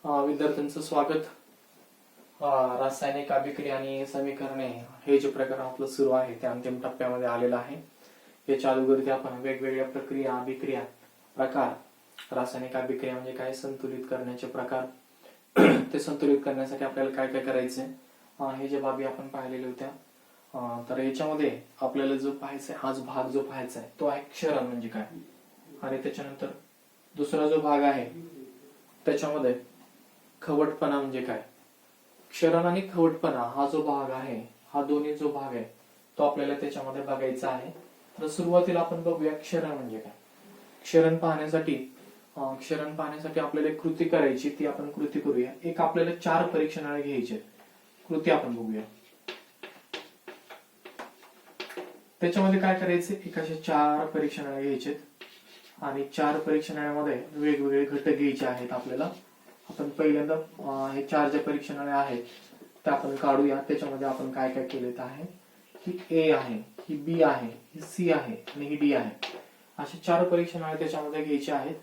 विद्यार्थ्यांचं स्वागत. रासायनिक अभिक्रिया आणि समीकरणे हे जे प्रकार आपलं सुरू आहे ते अंतिम टप्प्यामध्ये आलेलं आहे. याच्या अगोदर आपण वेगवेगळ्या प्रक्रिया, अभिक्रिया, प्रकार, रासायनिक अभिक्रिया म्हणजे काय, संतुलित करण्याचे प्रकार, ते संतुलित करण्यासाठी आपल्याला काय काय करायचंय हे जे बाबी आपण पाहिलेल्या होत्या. तर याच्यामध्ये आपल्याला जो पाहायचा आहे, आज भाग जो पाहायचा आहे तो आहे क्षरण म्हणजे काय, आणि त्याच्यानंतर दुसरा जो भाग आहे त्याच्यामध्ये खवटपणा म्हणजे काय. क्षरण आणि खवटपणा हा जो भाग आहे, हा दोन्ही जो भाग आहे तो आपल्याला त्याच्यामध्ये बघायचा आहे. तर सुरुवातीला आपण बघूया क्षरण म्हणजे काय. क्षरण पाहण्यासाठी आपल्याला एक कृती करायची, ती आपण कृती करूया. एक आपल्याला 4 परीक्षणाळे घ्यायचे, कृती आपण बघूया. त्याच्यामध्ये काय करायचे, एक असे 4 परीक्षणाळे घ्यायचे आणि 4 परीक्षणामध्ये वेगवेगळे घटक घ्यायचे आहेत आपल्याला. आपण पहिल्यांदा हे 4 जे परीक्षणाळे आहेत ते आपण काढूया. त्याच्यामध्ये आपण काय काय केलेलं आहे, ही ए आहे, ही बी आहे, ही सी आहे आणि ही डी आहे. असे 4 परीक्षणाळे त्याच्यामध्ये घ्यायचे आहेत.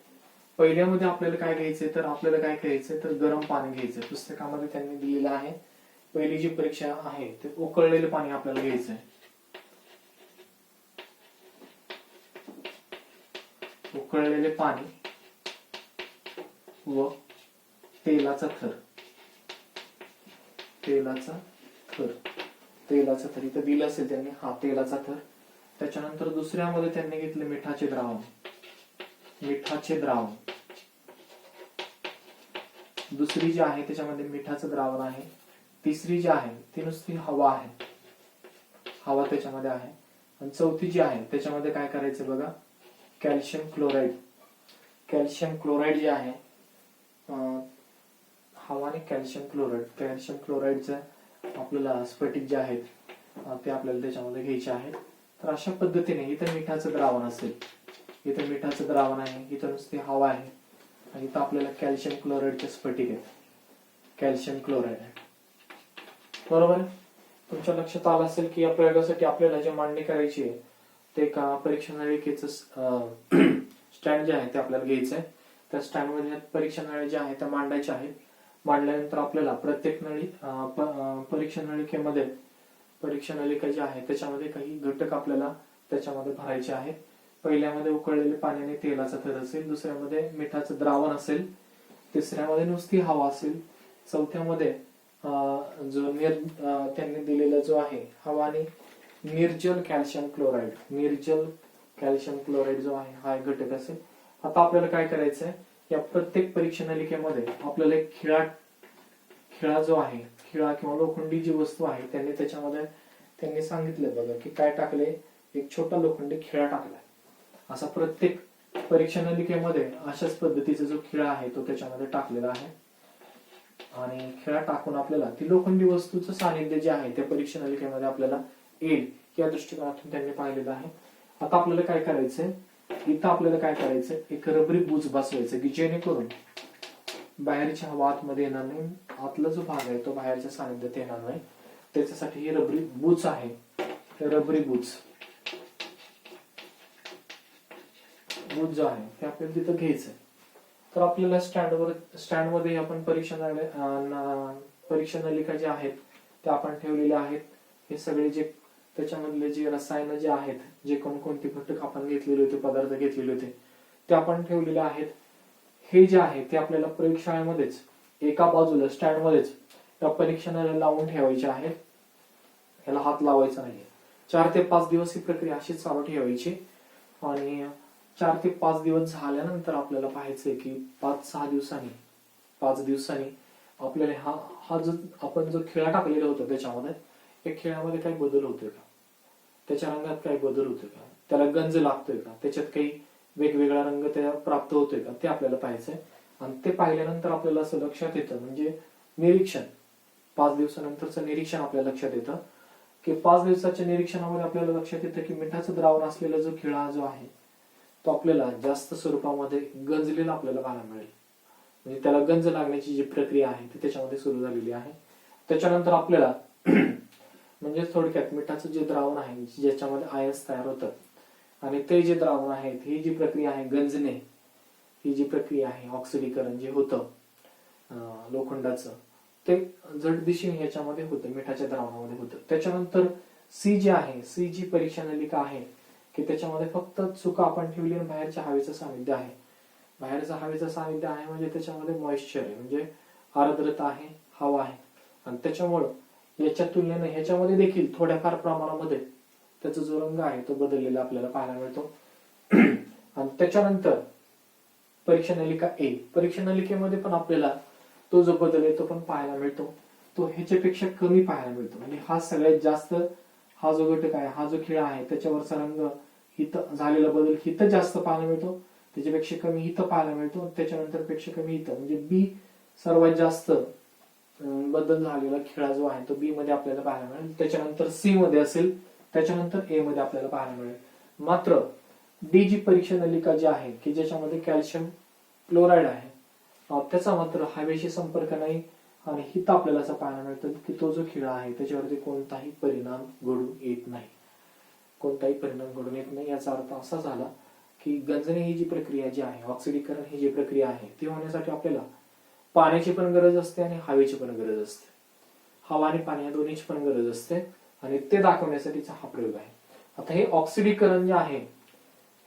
पहिल्यामध्ये आपल्याला काय घ्यायचंय, तर आपल्याला काय घ्यायचंय तर गरम पाणी घ्यायचंय. पुस्तकामध्ये त्यांनी दिलेलं आहे. पहिली जी परीक्षा आहे ते उकळलेले पाणी आपल्याला घ्यायचंय. उकळलेले पाणी व तेलाचा थर इथं दिलं असेल त्यांनी, हा तेलाचा थर. त्याच्यानंतर दुसऱ्यामध्ये त्यांनी घेतले मिठाचे द्रावण. दुसरी जी आहे त्याच्यामध्ये मिठाचं द्रावण आहे. तिसरी जी आहे ती नुसती हवा आहे, हवा त्याच्यामध्ये आहे. आणि चौथी जी आहे त्याच्यामध्ये काय करायचं बघा, कॅल्शियम क्लोराईड जे आहे, हवा आणि कॅल्शियम क्लोराईडचं आपल्याला स्फटिक जे आहेत ते आपल्याला त्याच्यामध्ये घ्यायचे आहेत. तर अशा पद्धतीने इथं मिठाचं द्रावण असेल, इथं मिठाचं द्रावण आहे, इथं नुसती हवा आहे आणि इथं आपल्याला कॅल्शियम क्लोराईडचे स्फटिक आहेत, कॅल्शियम क्लोराईड आहे. बरोबर. तुमच्या लक्षात आलं असेल की या प्रयोगासाठी आपल्याला जे मांडणी करायची आहे ते का परीक्षा नळिकेचं स्टँड जे आहे ते आपल्याला घ्यायचं आहे. त्या स्टँड मध्ये परीक्षा नळी ज्या आहेत त्या मांडायच्या आहेत. मांडल्यानंतर आपल्याला प्रत्येक परीक्षा नलिका जी आहे त्याच्यामध्ये काही घटक आपल्याला त्याच्यामध्ये भरायचे आहेत. पहिल्यामध्ये उकळलेले पाणी आणि तेलाचा थर असेल, दुसऱ्यामध्ये मिठाचं द्रावण असेल, तिसऱ्यामध्ये नुसती हवा असेल, चौथ्यामध्ये जो त्यांनी दिलेला जो आहे हवा आणि निर्जल कॅल्शियम क्लोराईड जो आहे हा एक घटक असेल. आता आपल्याला काय करायचंय, या प्रत्येक परीक्षा नलिकेमध्ये आपल्याला एक खिळा जो आहे, खिळा किंवा लोखंडी जी वस्तू आहे त्याच्यामध्ये त्यांनी सांगितलं बघा की काय टाकले, एक छोटा लोखंडी खिळा टाकलाय. असा प्रत्येक परीक्षा नलिकेमध्ये अशाच पद्धतीचा जो खिळा आहे तो त्याच्यामध्ये टाकलेला आहे. आणि खिळा टाकून आपल्याला ती लोखंडी वस्तूचं सानिध्य जे आहे त्या परीक्षा नलिकेमध्ये आपल्याला येईल या दृष्टिकोनातून त्यांनी पाहिलेलं आहे. आता आपल्याला काय करायचंय, इथं आपल्याला काय करायचंय, एक रबरी बुच बसवायचं की जेणेकरून बाहेरची हवा आतमध्ये येणार नाही, आतला जो भाग आहे तो बाहेरच्या सानिध्यात येणार नाही. त्याच्यासाठी ही रबरी बुच आहे. रबरी बुच जो आहे ते आपल्याला तिथं घ्यायचंय. तर आपल्याला स्टँड मध्ये आपण परीक्षा नलिका जे आहेत ते आपण ठेवलेले आहेत. हे सगळे जे त्याच्यामधले जे रसायन जे आहेत, जे कोणकोणते घटक आपण घेतलेले होते, पदार्थ घेतलेले होते ते आपण ठेवलेले आहेत. हे जे आहे ते आपल्याला प्रयोगशाळेमध्येच एका बाजूला स्टँड मध्येच त्या परीक्षणाला लावून ठेवायचे आहेत. याला हात लावायचा नाही. 4 ते 5 दिवस ही प्रक्रिया अशीच चालू ठेवायची. आणि 4 ते 5 दिवस झाल्यानंतर आपल्याला पाहायचंय की 5 दिवसांनी आपल्याला हा जो आपण जो खिळा टाकलेला होता त्याच्यामध्ये, या खिळ्यामध्ये काही बदल होतोय का, त्याच्या रंगात काही बदल होतोय का, त्याला गंज लागतोय का, त्याच्यात काही वेगवेगळा रंग त्या प्राप्त होतोय का, ते आपल्याला पाहायचंय. आणि ते पाहिल्यानंतर आपल्याला असं लक्षात येतं, म्हणजे निरीक्षण, 5 दिवसानंतरचं निरीक्षण आपल्या लक्षात येतं की 5 दिवसाच्या निरीक्षणामध्ये आपल्याला लक्षात येतं की मिठाचं द्रावण असलेला जो खिळा जो आहे तो आपल्याला जास्त स्वरूपामध्ये गंजलेला आपल्याला पाहायला मिळेल. म्हणजे त्याला गंज लागण्याची जी प्रक्रिया आहे ती त्याच्यामध्ये सुरू झालेली आहे. त्याच्यानंतर आपल्याला म्हणजे थोडक्यात मिठाचं जे द्रावण आहे ज्याच्यामध्ये आयन्स तयार होतात आणि ते जे द्रावण आहेत, ही जी प्रक्रिया आहे गंजणे, ही जी प्रक्रिया आहे ऑक्सिडीकरण जे होतं लोखंडाचं ते जड दिशेने ह्याच्यामध्ये होतं, मिठाच्या द्रावणामध्ये होतं. त्याच्यानंतर सी जी आहे, सी जी परीक्षा नलिका आहे की त्याच्यामध्ये फक्त चुका आपण ठेवली आणि बाहेरच्या हवेचं सानिध्य आहे. बाहेरचं हवेचं सानिध्य आहे म्हणजे त्याच्यामध्ये मॉइश्चर आहे, म्हणजे आर्द्रता आहे, हवा आहे. आणि त्याच्यामुळं याच्या तुलनेने ह्याच्यामध्ये देखील थोड्याफार प्रमाणामध्ये त्याचा जो रंग आहे तो बदललेला आपल्याला पाहायला मिळतो. आणि त्याच्यानंतर परीक्षा नलिका ए, परीक्षा नलिकेमध्ये पण आपल्याला तो जो बदल आहे तो पण पाहायला मिळतो. तो ह्याच्यापेक्षा कमी पाहायला मिळतो. म्हणजे हा सगळ्यात जास्त, हा जो घटक आहे, हा जो खिळा आहे त्याच्यावरचा रंग इथं झालेला बदल इथं जास्त पाहायला मिळतो, त्याच्यापेक्षा कमी इथं पाहायला मिळतो, त्याच्यानंतर पेक्षा कमी इथं. म्हणजे बी सर्वात जास्त बदल झालेला खिळा जो आहे तो बी मध्ये आपल्याला पाहायला मिळेल. त्याच्यानंतर सी मध्ये असेल, त्याच्यानंतर ए मध्ये आपल्याला पाहायला मिळेल. मात्र डी जी परीक्षा नलिका जी आहे की ज्याच्यामध्ये कॅल्शियम क्लोराईड आहे, त्याचा मात्र हवेशी संपर्क नाही आणि हिथं आपल्याला असं पाहायला मिळतं की तो जो खिळा आहे त्याच्यावरती कोणताही परिणाम घडून येत नाही, कोणताही परिणाम घडून येत नाही. याचा अर्थ असा झाला की गंजणे ही जी प्रक्रिया जी आहे, ऑक्सिडीकरण ही जी प्रक्रिया आहे ती होण्यासाठी आपल्याला पाण्याची पण गरज असते आणि हवेची पण गरज असते. हवा आणि पाणी या दोन्हीची पण गरज असते आणि ते दाखवण्यासाठीचा हा प्रयोग आहे. आता हे ऑक्सिडीकरण जे आहे,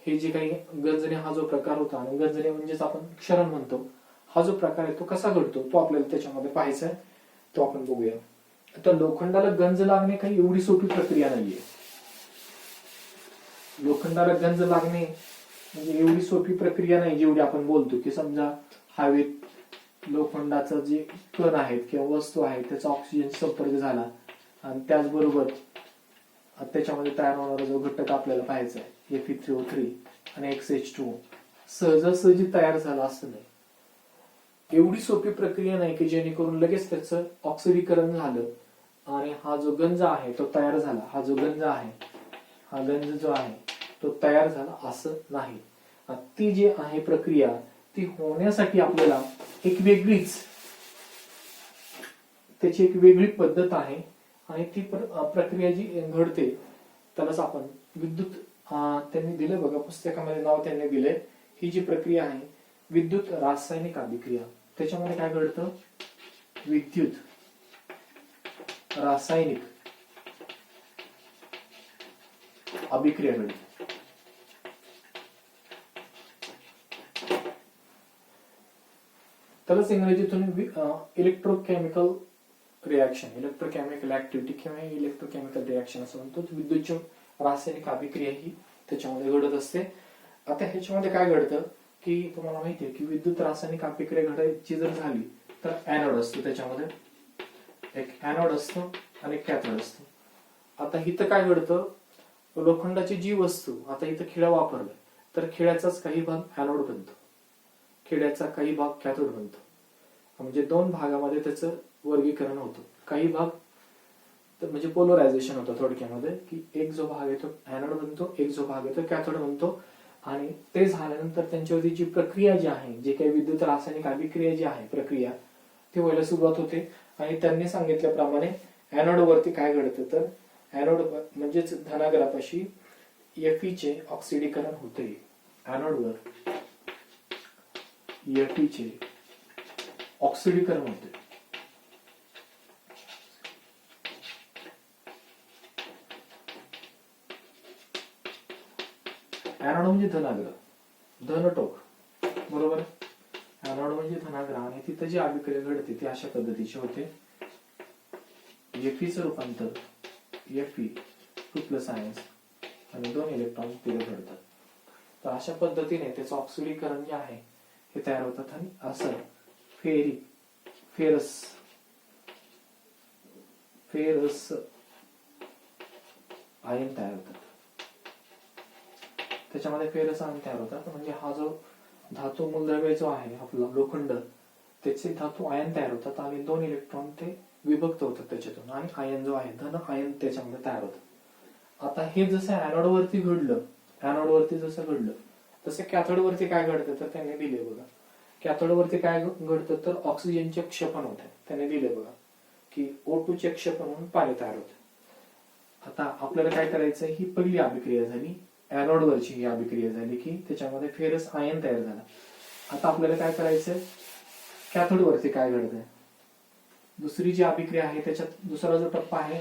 हे जे काही गंजणे हा जो प्रकार होता, आणि गंजणे म्हणजेच आपण क्षरण म्हणतो, हा जो प्रकार आहे तो कसा घडतो तो आपल्याला त्याच्यामध्ये पाहायचा आहे, तो आपण बघूया. तर लोखंडाला गंज लागणे काही एवढी सोपी प्रक्रिया नाहीये. लोखंडाला गंज लागणे म्हणजे एवढी सोपी प्रक्रिया नाही जेवढी आपण बोलतो. की समजा हवेत लोखंडाचं जे कण आहेत किंवा वस्तू आहे त्याचा ऑक्सिजन संपर्क झाला आणि त्याचबरोबर त्याच्यामध्ये तयार होणारा जो घटक आपल्याला पाहायचा आहे Fe3O3 आणि XH2 सहजासहजी तयार झाला असं नाही. एवढी सोपी प्रक्रिया नाही की जेणेकरून लगेच त्याचं ऑक्सिडीकरण झालं आणि हा जो गंज आहे तो तयार झाला. हा जो गंज आहे, हा गंज जो आहे तो तयार झाला असं नाही. ती जी आहे प्रक्रिया, ती होण्यासाठी आपल्याला एक वेगळीच, त्याची एक वेगळी पद्धत आहे आणि ती प्रक्रिया जी घडते त्यालाच आपण विद्युत, त्यांनी दिलं बघा पुस्तकामध्ये नाव त्यांनी दिलंय, ही जी प्रक्रिया आहे विद्युत रासायनिक अभिक्रिया. त्याच्यामध्ये काय घडतं, विद्युत रासायनिक अभिक्रिया घडते. त्यालाच इंग्रजीतून इलेक्ट्रोकेमिकल रिॲक्शन, इलेक्ट्रोकेमिकल ऍक्टिव्हिटी किंवा इलेक्ट्रोकेमिकल रिॲक्शन असं म्हणतो. विद्युत रासायनिक अभिक्रिया ही त्याच्यामध्ये घडत असते. आता ह्याच्यामध्ये काय घडतं की तुम्हाला माहितीये की विद्युत रासायनिक अभिक्रिया घडायची जर झाली तर एनोड असतो, त्याच्यामध्ये एक एनोड असतो आणि कॅथोड असतो. आता इथं काय घडतं, लोखंडाची जी वस्तू, आता इथं खिळा वापरलाय तर खिळ्याचाच काही भाग एनोड बनतो, खिळ्याचा काही भाग कॅथोड बनतो. म्हणजे दोन भागामध्ये त्याचं वर्गीकरण होतं. काही भाग म्हणजे पोलरायझेशन होतं थोडक्यामध्ये, की एक जो भाग आहे तो एनोड बनतो, एक जो भाग आहे तो कॅथोड बनतो. आणि ते झाल्यानंतर त्यांच्यावरती जी प्रक्रिया जी आहे, जे काही विद्युत रासायनिक अभिक्रिया जी आहे प्रक्रिया, ती व्हायला सुरुवात होते. आणि त्यांनी सांगितल्याप्रमाणे एनोड वरती काय घडतं, तर एनोड म्हणजेच धनाग्रापाशी Fe चे ऑक्सिडीकरण होते. एनोडवर Fe चे ऑक्सिडीकरण होते. एनोड म्हणजे धनाग्र, धनटोक, बरोबर. एनोड म्हणजे धनाग्र आणि तिथे जी अभिक्रिया घडते ती अशा पद्धतीची होते. Feचं रूपांतर Fe2+ आयन्स आणि 2 इलेक्ट्रॉन तिथे घडतात. तर अशा पद्धतीने त्याचं ऑक्सिडीकरण जे आहे हे तयार होतात आणि असं फेरस आयन तयार होतात. त्याच्यामध्ये फेरस आयन तयार होतात. म्हणजे हा जो धातू मूलद्रव्य जो आहे आपला लोखंड, त्याचे धातू आयन तयार होतात आणि 2 इलेक्ट्रॉन ते विभक्त होतात त्याच्यातून आणि आयन जो आहे धन आयन त्याच्यामध्ये तयार होतात. आता हे जसं एनोड वरती घडलं, एनोड वरती जसं घडलं तसं कॅथोड वरती काय घडतं, तर त्यांनी दिले बघा. कॅथोड वरती काय घडतं, तर ऑक्सिजनचे क्षपण होते. त्यांनी दिले बघा की O2 चे क्षपण होऊन पाणी तयार होते. आता आपल्याला काय करायचं, ही पहिली अभिक्रिया झाली, एनोड वरची ही अभिक्रिया झाली की त्याच्यामध्ये फेरस आयन तयार झाला. आता आपल्याला काय करायचंय, कॅथोड वरती काय घडतंय, दुसरी जी अभिक्रिया आहे त्याच्यात दुसरा जो टप्पा आहे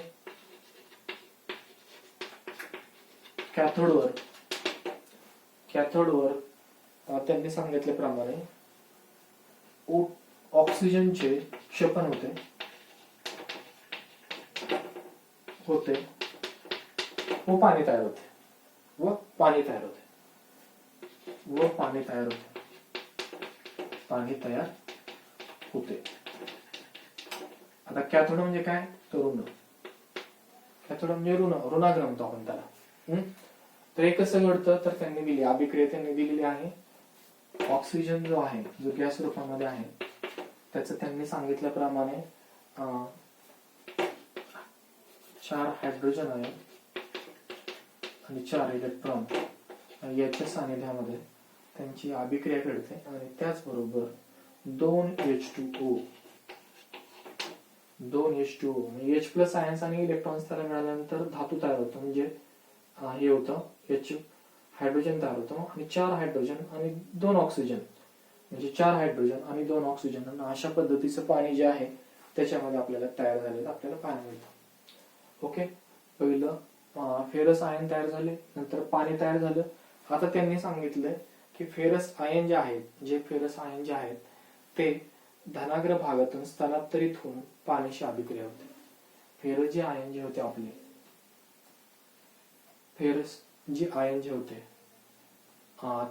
कॅथोडवर त्यांनी सांगितल्याप्रमाणे ऑक्सिजनचे क्षपन होते व पाणी तयार होते. आता कॅथोड म्हणजे काय, तर ऋण. कॅथोड म्हणजे ऋणाग्र म्हणतो आपण त्याला. तर हे कसं घडतं, तर त्यांनी दिली अभिक्रिया त्यांनी दिलेली आहे. ऑक्सिजन जो आहे, जो गॅस रूपामध्ये आहे, त्याचं त्यांनी सांगितल्याप्रमाणे 4 हायड्रोजन आयन आणि 4 इलेक्ट्रॉन याच्या सानिध्यामध्ये त्यांची अभिक्रिया घडते आणि त्याचबरोबर 2H2O म्हणजे H प्लस आयन्स आणि इलेक्ट्रॉन्स त्याला मिळाल्यानंतर धातू तयार होतो. म्हणजे हे होतं H हायड्रोजन तयार होतो आणि 4 हायड्रोजन आणि 2 ऑक्सिजन म्हणजे 4 हायड्रोजन आणि 2 ऑक्सिजन आणि अशा पद्धतीचं पाणी जे आहे त्याच्यामध्ये आपल्याला तयार झालेलं आपल्याला पाणी मिळतं. ओके, पहिलं फेरस आयन तयार झाले, नंतर पाणी तयार झालं. आता त्यांनी सांगितलंय की फेरस आयन जे आहेत ते धनाग्र भागातून स्थलांतरित होऊन पाण्याशी अभिक्रिया होते. फेरस जे आयन जे होते आपले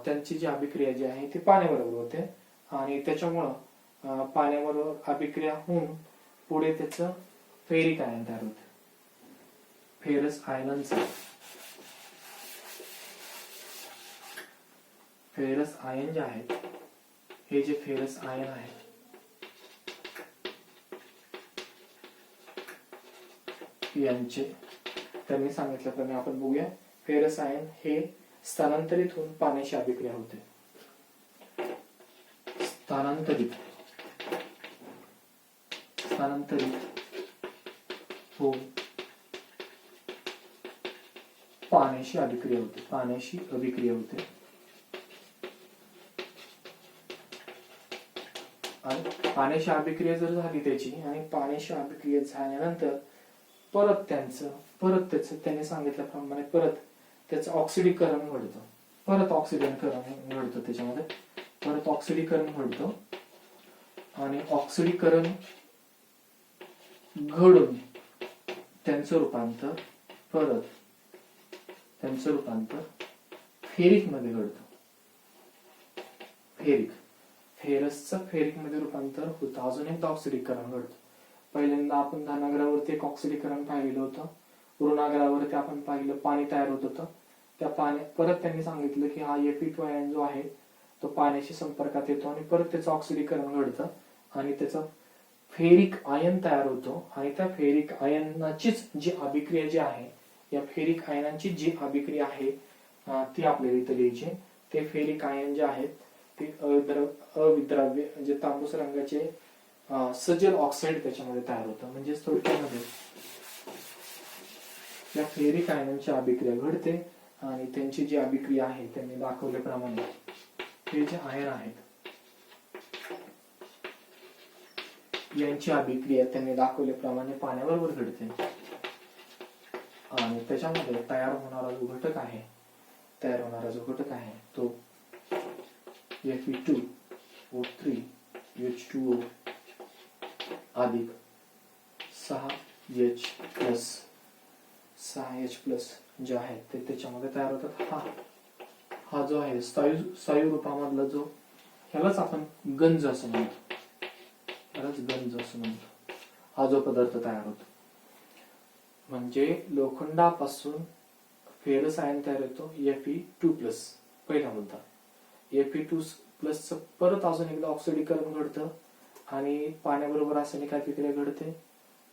त्यांची जी अभिक्रिया जी आहे ती पाण्याबरोबर होते आणि त्याच्यामुळं पाण्याबरोबर अभिक्रिया होऊन पुढे त्याचं फेरिक आयन तयार होते. फेरस आयन जे आहेत, हे जे फेरस आयन आहे यांचे त्यांनी सांगितल्याप्रमाणे आपण बघूया. फेरस आयन हे स्थलांतरित होऊन पाण्याशी अभिक्रिया होते. स्थलांतरित होऊन पाण्याशी अभिक्रिया होते. आणि पाण्याशी अभिक्रिया जर झाली त्याची आणि पाण्याशी अभिक्रिया झाल्यानंतर परत त्यांनी सांगितल्याप्रमाणे परत त्याचं ऑक्सिडीकरण घडतं. त्याच्यामध्ये परत ऑक्सिडीकरण घडतं आणि ऑक्सिडीकरण घडून त्यांचं रूपांतर फेरिक मध्ये घडतं. फेरसचं फेरिक मध्ये रूपांतर होतं. अजून एकदा ऑक्सिडीकरण घडतं. पहिल्यांदा आपण धनाग्रावरती एक ऑक्सिडीकरण पाहिलेलं होतं, ऋणाग्रावरती आपण पाहिलं पाणी तयार होत होतं. त्या परत त्यांनी सांगितलं की हा Fe2 आयन जो आहे तो पाण्याशी संपर्कात येतो आणि परत त्याचं ऑक्सिडीकरण घडतं आणि त्याचं फेरिक आयन तयार होतो आणि त्या फेरिक आयनाचीच जी अभिक्रिया जी आहे, या फेरिक आयनांची जी अभिक्रिया आहे ती आपल्याला इथं लिहायची. ते फेरिक आयन जे आहेत ते अविद्राव्य म्हणजे तांबूस रंगाचे सजल ऑक्साईड त्याच्यामध्ये तयार होतं. म्हणजे थोडक्यामध्ये या फेरिक आयनांची अभिक्रिया घडते आणि त्यांची जी अभिक्रिया आहे त्यांनी दाखवल्याप्रमाणे हे जे आयन आहेत यांची अभिक्रिया त्यांनी दाखवल्याप्रमाणे पाण्याबरोबर घडते आणि त्याच्यामध्ये तयार होणारा जो घटक आहे तो Fe2O3H2O अधिक 6H+ जे आहेत ते त्याच्यामध्ये तयार होतात. हा जो आहे स्थायू रूपामधला जो ह्यालाच आपण गंज असं म्हणतो. हा जो पदार्थ तयार होतो म्हणजे लोखंडापासून फेरस आयन तयार होतो Fe2+. पहिला मुद्दा Fe2+ परत अजून एकदा ऑक्सिडीकरण घडतं आणि पाण्याबरोबर रासायनिक अभिक्रिया घडते,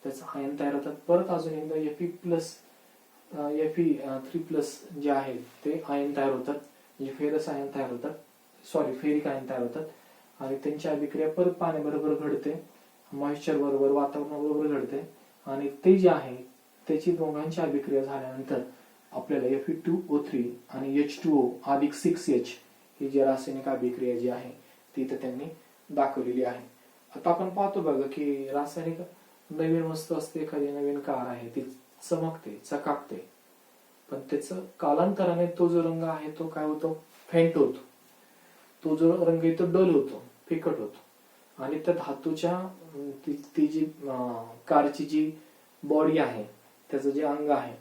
त्याचं आयन तयार होतात. परत अजून एकदा Fe3+ जे आहे ते आयन तयार होतात, म्हणजे फेरिक आयन तयार होतात आणि त्यांची अभिक्रिया परत पाण्याबरोबर घडते, मॉइश्चर बरोबर, वातावरणाबरोबर घडते आणि ते जे आहे त्याची दोघांची अभिक्रिया झाल्यानंतर आपल्याला Fe2O3 आणि H2O अधिक 6H ही जी रासायनिक अभिक्रिया जी आहे ती इथे त्यांनी दाखवलेली आहे. आता आपण पाहतो बघा की रासायनिक नवीन वस्तू असते, एखादी नवीन कार आहे ती चमकते, चकाकते, पण त्याचं कालांतराने तो जो रंग आहे तो काय होतो, फेंट होतो. तो जो रंग आहे तो डल होतो, फिकट होतो. आणि त्या धातूच्या ती जी कारची जी बॉडी आहे, त्याचं जे अंग आहे,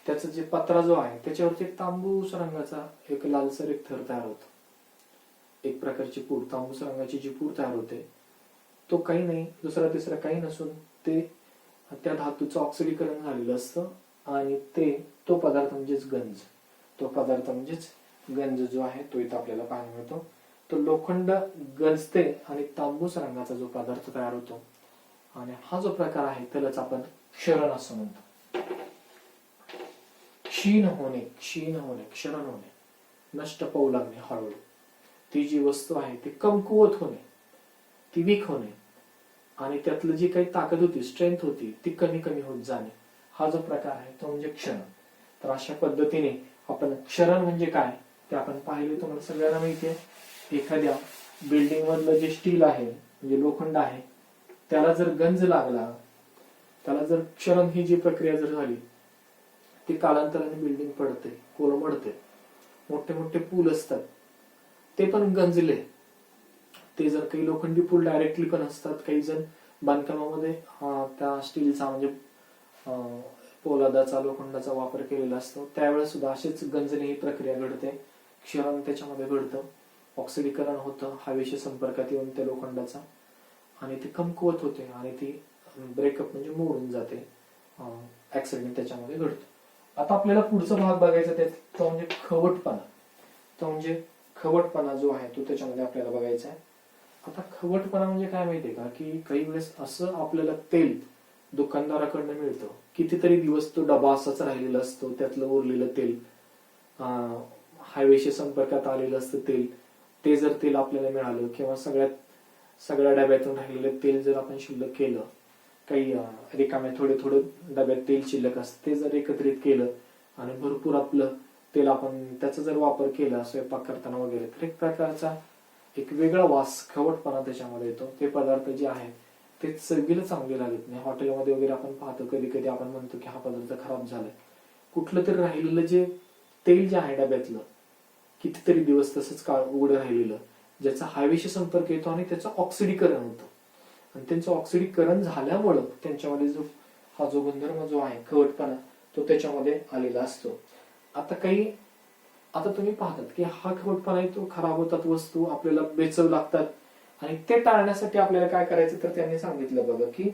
त्याचा जे पत्रा जो आहे त्याच्यावरती एक तांबूस रंगाचा एक लालसर एक थर तयार होतो. एक प्रकारची पूड, तांबूस रंगाची जी पूड तयार होते, तो काही नाही दुसरा तिसरा काही नसून ते त्या धातूचं ऑक्सिडीकरण झालेलं असतं. आणि तो पदार्थ म्हणजेच गंज, तो पदार्थ म्हणजेच गंज जो आहे तो इथं आपल्याला पाहायला मिळतो. तो लोखंड गंजते आणि तांबूस रंगाचा जो पदार्थ तयार होतो, आणि हा जो प्रकार आहे त्यालाच आपण क्षरण असं म्हणतो. क्षीण होणे, क्षरण होणे, नष्ट पाहू लागणे हळूहळू. ती जी वस्तू आहे ती कमकुवत होणे, ती वीक होणे, आणि त्यातलं जी काही ताकद होती, स्ट्रेंथ होती, ती कमी कमी होत जाणे, हा जो प्रकार आहे तो म्हणजे क्षरण. तर अशा पद्धतीने आपण क्षरण म्हणजे काय ते आपण पाहिले. तुम्हाला सगळ्यांना माहितीये, एखाद्या बिल्डिंग मधलं जे स्टील आहे म्हणजे लोखंड आहे, त्याला जर गंज लागला, त्याला जर क्षरण ही जी प्रक्रिया जर झाली, ती कालांतराने बिल्डिंग पडते, कोलमडते. मोठे मोठे पूल असतात ते पण गंजले, ते जर काही लोखंडी पूल डायरेक्टली पण असतात, काही जण बांधकामामध्ये त्या स्टीलचा म्हणजे पोलादाचा, लोखंडाचा वापर केलेला असतो, त्यावेळेस सुद्धा अशीच गंजणे ही प्रक्रिया घडते. क्षरण त्याच्यामध्ये घडतं, ऑक्सिडीकरण होतं हवेच्या संपर्कात येऊन त्या लोखंडाचा, आणि ती कमकुवत होते आणि ती ब्रेकअप म्हणजे मोडून जाते, ऍक्सिडेंट त्याच्यामध्ये घडतो. आता आपल्याला पुढचा भाग बघायचा तो म्हणजे खवटपणा. तो म्हणजे खवटपणा जो आहे तो त्याच्यामध्ये आपल्याला बघायचा आहे. आता खवटपणा म्हणजे काय माहितीये का, की काही वेळेस असं आपल्याला तेल दुकानदाराकडनं मिळतं, कितीतरी दिवस तो डबा असाच राहिलेला असतो, त्यातलं उरलेलं तेल, हवेच्या संपर्कात आलेलं असतं तेल, ते जर तेल आपल्याला मिळालं, किंवा सगळ्या डब्यातून राहिलेलं तेल जर आपण शिल्लक केलं, काही रिकाम्या थोडे थोडे डब्यात तेल शिल्लक असतं, ते जर एकत्रित केलं आणि भरपूर आपलं तेल आपण त्याचा जर वापर केला स्वयंपाक करताना वगैरे, तर एक प्रकारचा एक वेगळा वास, खवटपणा त्याच्यामध्ये येतो. ते पदार्थ जे आहे ते चवीला चांगले लागत नाही. हॉटेलमध्ये वगैरे आपण पाहतो, कधी कधी आपण म्हणतो की हा पदार्थ खराब झालाय, कुठलं तरी राहिलेलं जे तेल जे आहे डब्यातलं, कितीतरी दिवस तसंच काळ उघडं राहिलेलं, ज्याचा हवेशी संपर्क येतो आणि त्याचं ऑक्सिडीकरण होतं, आणि त्यांचं ऑक्सिडीकरण झाल्यामुळं त्यांच्यामध्ये हा जो गुणधर्म जो आहे खवटपणा तो त्याच्यामध्ये आलेला असतो. आता तुम्ही पाहतात की हा खवटपणा आहे तो खराब होतात वस्तू, आपल्याला बेचव लागतात, आणि ते टाळण्यासाठी आपल्याला काय करायचं, तर त्यांनी सांगितलं बघा की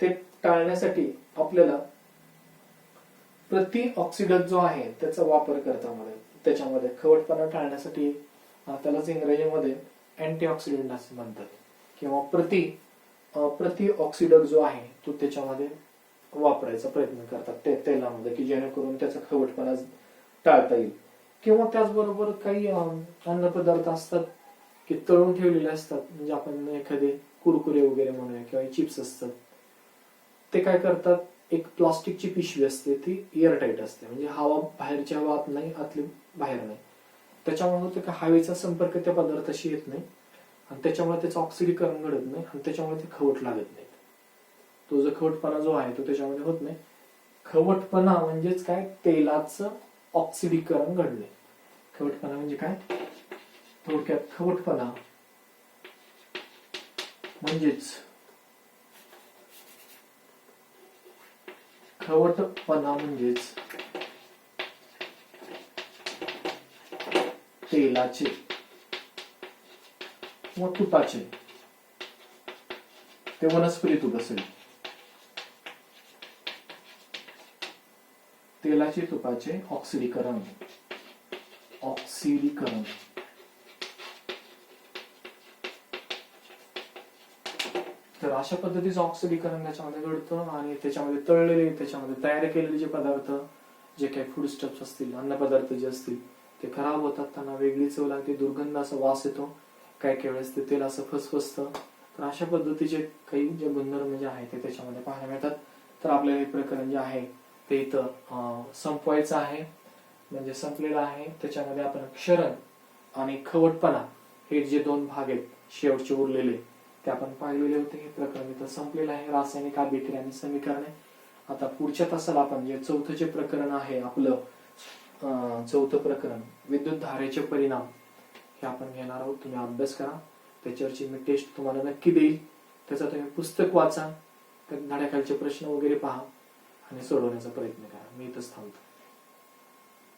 ते टाळण्यासाठी आपल्याला प्रति ऑक्सिडंट जो आहे त्याचा वापर करतामध्ये त्याच्यामध्ये खवटपणा टाळण्यासाठी त्यालाच इंग्रजीमध्ये अँटीऑक्सिडंट असं म्हणतात, किंवा प्रति ऑक्सिडंट जो आहे तो त्याच्यामध्ये वापरायचा प्रयत्न करतात तेलामध्ये, की जेणेकरून त्याचा खवटपणा टाळता येईल. किंवा त्याचबरोबर काही अन्न पदार्थ असतात की तळून ठेवलेले असतात, म्हणजे आपण एखादे कुरकुरे वगैरे म्हणूया किंवा चिप्स असतात, ते काय करतात, एक प्लास्टिकची पिशवी असते, ती एअरटाईट असते, म्हणजे हवा बाहेरची हवा आत नाही, आतली बाहेर नाही, त्याच्यामुळे ते हवेचा संपर्क त्या पदार्थाशी येत नाही, आणि त्याच्यामुळे त्याचं ऑक्सिडीकरण घडत नाही, आणि त्याच्यामुळे ते खवट लागत नाही. तो जो खवटपणा जो आहे तो त्याच्यामध्ये होत नाही. खवटपणा म्हणजेच काय, तेलाचं ऑक्सिडीकरण घडणे. खवटपणा म्हणजे काय, थोडक्यात खवटपणा म्हणजेच तेलाचे व तुपाचे, ते वनस्पती तूप असेल, तेलाचे तुपाचे ऑक्सिडीकरण. तर अशा पद्धतीचं ऑक्सिडीकरण त्याच्यामध्ये घडतं, आणि त्याच्यामध्ये तळलेले, त्याच्यामध्ये तयार केलेले जे पदार्थ, जे काही फूड स्टफ्स असतील, अन्न पदार्थ जे असतील, ते खराब होतात, त्यांना वेगळी चव लागते, दुर्गंध असा वास येतो, काही वेळेस ते तेल असं फसफसतं. तर अशा पद्धतीचे काही जे गुणधर्म जे आहे ते त्याच्यामध्ये पाहायला मिळतात. तर आपल्याला हे प्रकरण जे आहे ते इथं संपवायचं आहे, म्हणजे संपलेलं आहे. त्याच्यामध्ये आपण क्षरण आणि खवटपणा हे जे दोन भाग आहेत शेवटचे उरलेले, ते आपण पाहिलेले होते. हे प्रकरण इथं संपलेलं आहे, रासायनिक अभिक्रिया आणि समीकरणे. आता पुढच्या तासाला आपण जे चौथं जे प्रकरण आहे आपलं चौथं प्रकरण विद्युत धारेचे परिणाम हे आपण घेणार आहोत. तुम्ही अभ्यास करा, त्याच्यावरची मी टेस्ट तुम्हाला नक्की देईल. त्याचा तुम्ही पुस्तक वाचा, धड्याखालचे प्रश्न वगैरे पहा आणि सोडवण्याचा प्रयत्न करा. मी इथंच थांबतो.